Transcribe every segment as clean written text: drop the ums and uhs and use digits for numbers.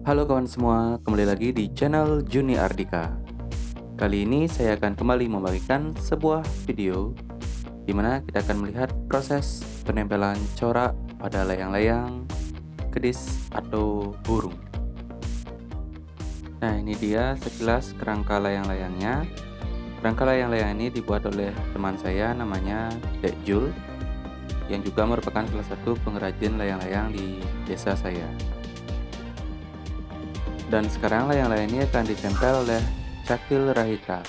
Halo kawan semua, kembali lagi di channel Juni Ardika. Kali ini saya akan kembali membagikan sebuah video di mana kita akan melihat proses penempelan corak pada layang-layang, kedis atau burung. Nah, ini dia sekilas kerangka layang-layangnya. Kerangka layang-layang ini dibuat oleh teman saya namanya Dek Jul, yang juga merupakan salah satu pengrajin layang-layang di desa saya. Dan sekarang layang-layang ini akan ditempel oleh cakil rahita.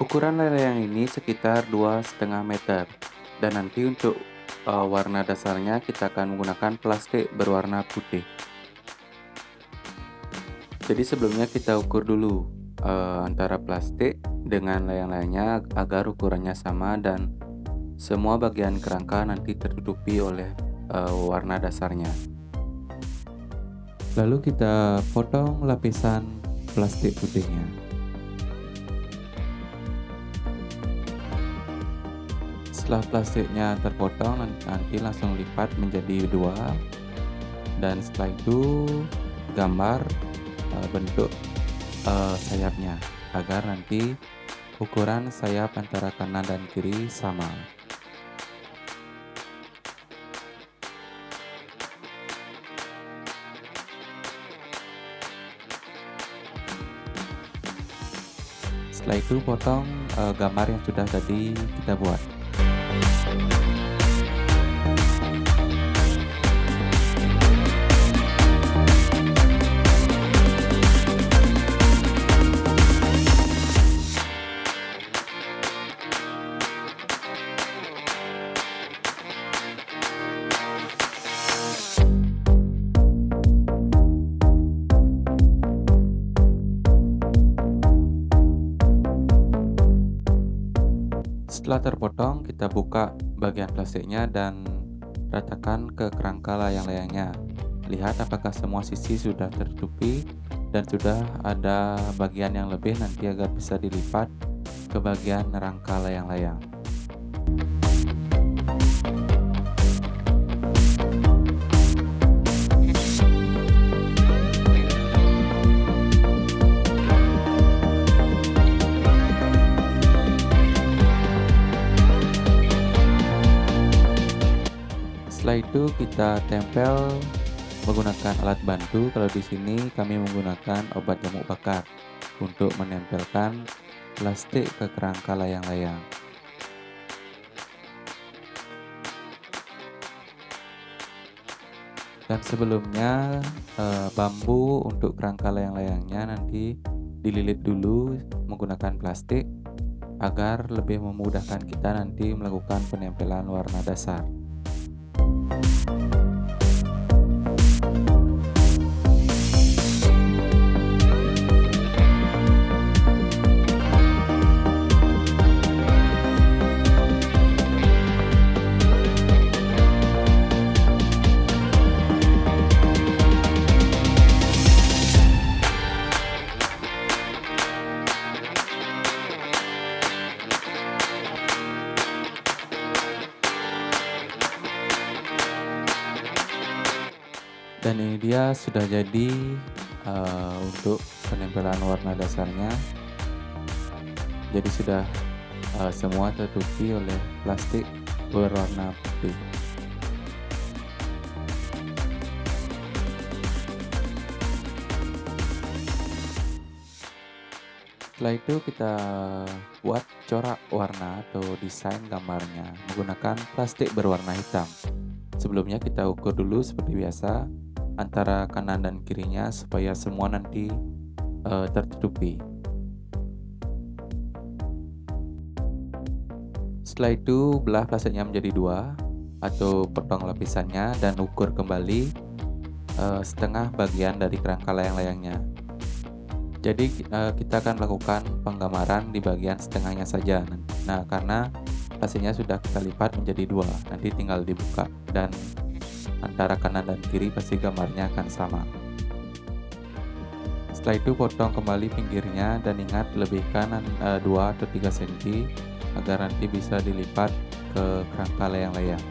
Ukuran layang-layang ini sekitar 2,5 meter. Dan nanti untuk warna dasarnya kita akan menggunakan plastik berwarna putih. Jadi sebelumnya kita ukur dulu antara plastik dengan layang-layangnya agar ukurannya sama dan semua bagian kerangka nanti tertutupi oleh warna dasarnya. Lalu kita potong lapisan plastik putihnya. Setelah plastiknya terpotong, nanti langsung lipat menjadi 2. Dan setelah itu gambar bentuk sayapnya agar nanti ukuran sayap antara kanan dan kiri sama. Setelah itu potong gambar yang sudah tadi kita buat. Setelah terpotong, kita buka bagian plastiknya dan ratakan ke kerangka layang-layangnya. Lihat apakah semua sisi sudah tertutupi dan sudah ada bagian yang lebih nanti agar bisa dilipat ke bagian rangka layang-layang. Setelah itu kita tempel menggunakan alat bantu. Kalau di sini kami menggunakan obat nyamuk bakar untuk menempelkan plastik ke kerangka layang-layang. Dan sebelumnya bambu untuk kerangka layang-layangnya nanti dililit dulu menggunakan plastik agar lebih memudahkan kita nanti melakukan penempelan warna dasar. Dan ini dia sudah jadi untuk penempelan warna dasarnya. Jadi sudah semua tertutupi oleh plastik berwarna putih. Setelah itu kita buat corak warna atau desain gambarnya menggunakan plastik berwarna hitam. Sebelumnya kita ukur dulu seperti biasa antara kanan dan kirinya supaya semua nanti tertutupi. Setelah itu belah plastiknya menjadi 2 atau potong lapisannya dan ukur kembali setengah bagian dari kerangka layang-layangnya. Jadi kita akan melakukan penggambaran di bagian setengahnya saja. Nah, karena plastiknya sudah kita lipat menjadi 2, nanti tinggal dibuka dan antara kanan dan kiri pasti gambarnya akan sama. Setelah itu potong kembali pinggirnya dan ingat lebihkan 2 atau 3 cm agar nanti bisa dilipat ke kerangka layang-layang.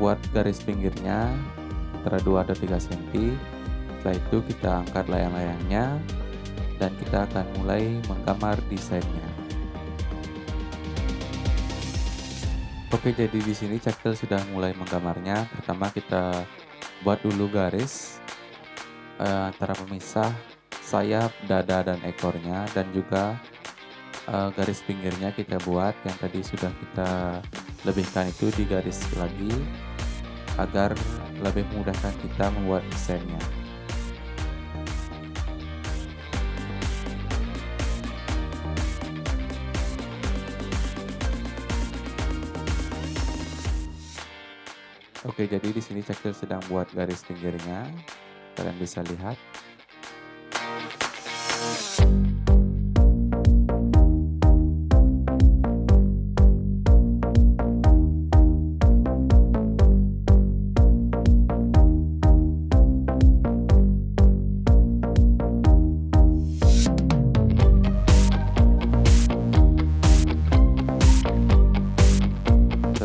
buat garis pinggirnya antara 2 atau 3 cm. Setelah itu kita angkat layang-layangnya dan kita akan mulai menggambar desainnya. Oke, jadi di sini Cakil sudah mulai menggambarnya. Pertama kita buat dulu garis antara pemisah sayap, dada, dan ekornya, dan juga garis pinggirnya kita buat yang tadi sudah kita lebihkan itu di garis lagi agar lebih memudahkan kita membuat desainnya. Oke, jadi di sini Cakil sedang buat garis pinggirnya. Kalian bisa lihat.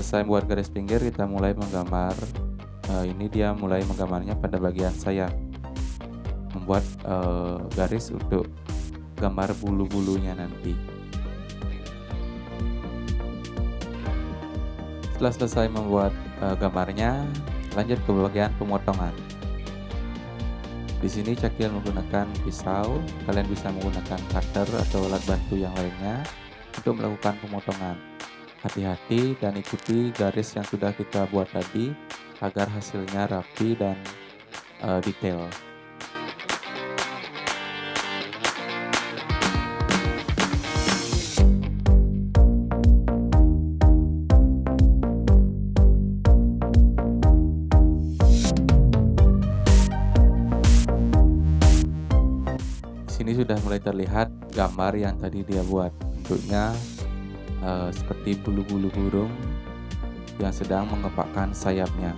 Selesai buat garis pinggir, kita mulai menggambar. Ini dia mulai menggambarnya pada bagian sayap, membuat garis untuk gambar bulu-bulunya nanti. Setelah selesai membuat gambarnya, lanjut ke bagian pemotongan. Di sini Cakil menggunakan pisau, kalian bisa menggunakan cutter atau alat bantu yang lainnya untuk melakukan pemotongan. Hati-hati dan ikuti garis yang sudah kita buat tadi agar hasilnya rapi dan detail. Di sini sudah mulai terlihat gambar yang tadi dia buat. Bentuknya seperti bulu-bulu burung yang sedang mengepakkan sayapnya.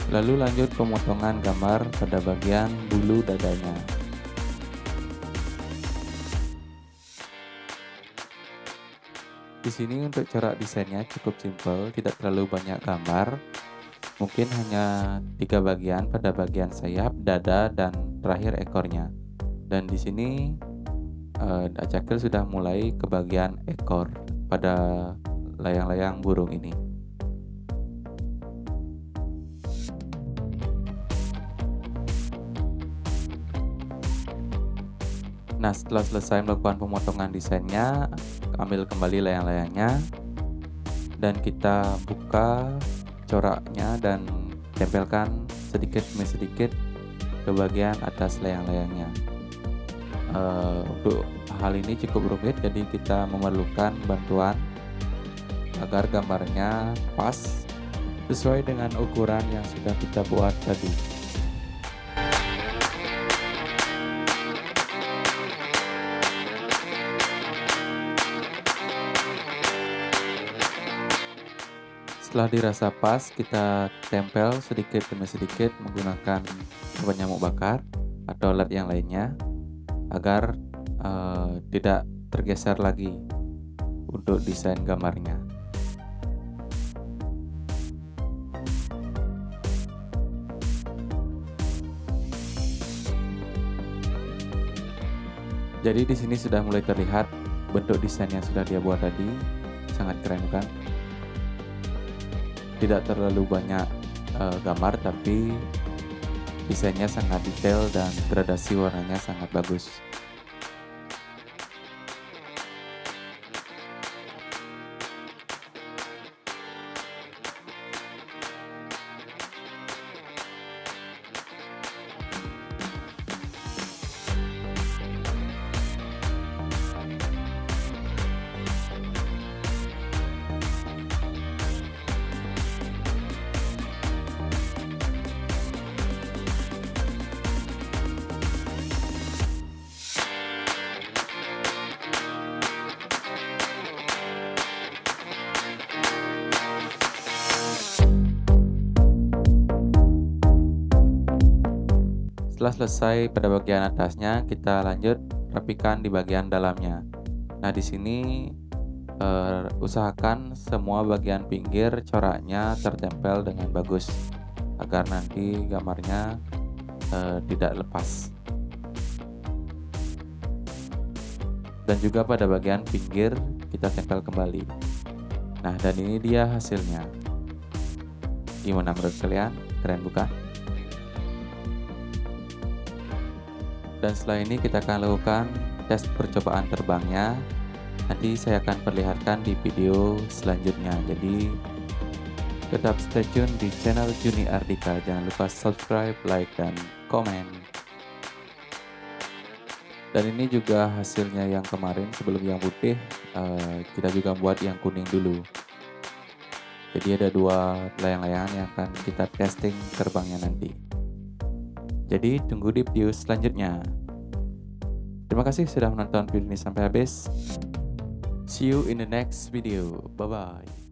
Lalu lanjut pemotongan gambar pada bagian bulu dadanya. Di sini untuk corak desainnya cukup simpel, tidak terlalu banyak gambar. Mungkin hanya 3 bagian pada bagian sayap, dada, dan terakhir ekornya. Dan di sini Cakil sudah mulai ke bagian ekor pada layang-layang burung ini. Nah, setelah selesai melakukan pemotongan desainnya, ambil kembali layang-layangnya dan kita buka coraknya dan tempelkan sedikit demi sedikit ke bagian atas layang-layangnya. Untuk hal ini cukup rumit, jadi kita memerlukan bantuan agar gambarnya pas sesuai dengan ukuran yang sudah kita buat tadi. Setelah dirasa pas, kita tempel sedikit demi sedikit menggunakan penyamuk bakar atau alat yang lainnya agar tidak tergeser lagi untuk desain gambarnya. Jadi di sini sudah mulai terlihat bentuk desain yang sudah dia buat tadi, sangat keren kan? Tidak terlalu banyak gambar, tapi desainnya sangat detail dan gradasi warnanya sangat bagus. Setelah selesai pada bagian atasnya, kita lanjut rapikan di bagian dalamnya. Nah, di sini usahakan semua bagian pinggir coraknya tertempel dengan bagus agar nanti gambarnya tidak lepas. Dan juga pada bagian pinggir kita tempel kembali. Nah, dan ini dia hasilnya. Gimana menurut kalian? Keren bukan? Dan setelah ini kita akan lakukan tes percobaan terbangnya. Nanti saya akan perlihatkan di video selanjutnya. Jadi tetap stay tune di channel Juni Ardika. Jangan lupa subscribe, like, dan komen. Dan ini juga hasilnya yang kemarin sebelum yang putih, kita juga buat yang kuning dulu. Jadi ada 2 layang-layangan yang akan kita testing terbangnya nanti. Jadi tunggu di video selanjutnya. Terima kasih sudah menonton video ini sampai habis. See you in the next video. Bye-bye.